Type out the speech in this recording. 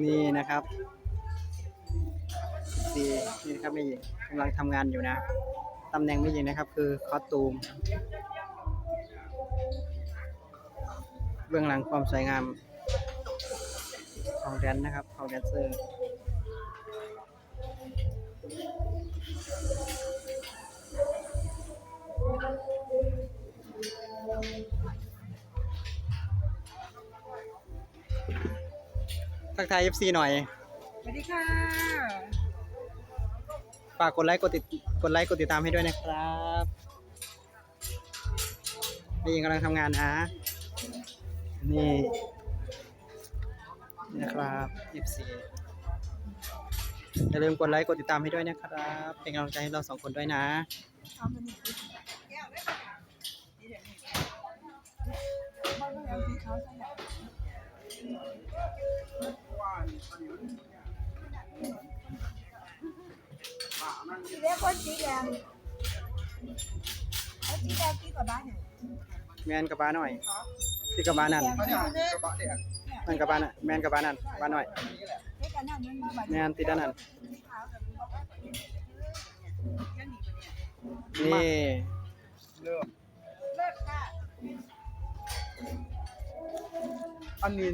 นี่นะครับดีนี่นะครับแม่หญิงกำลังทำงานอยู่นะตำแหน่งแม่หญิงนะครับคือคอสตูมเบื้องหลังความสวยงามของแดนนะครับของแดนเซอร์ทักทาย FC หน่อยสวัสดีค่ะฝากกดไลค์กดติดตามให้ด้วยนะครับนี่กำลังทำงานนะนี่นะครับ FC อย่าลืมกดไลค์กดติดตามให้ด้วยนะครับเป็นกำลังใจให้เราสองคนด้วยนะสีแดงคนสีแดงแล้วสีแดงกี่กว่าบ้านเนี่ย แมนกับบ้านหน่อยที่กับบ้านนั่นนั่นกับบ้านน่ะแมนกับบ้านนั่นบ้านหน่อยแมนติดด้านนั้นนี่เลิศค่ะอันนี้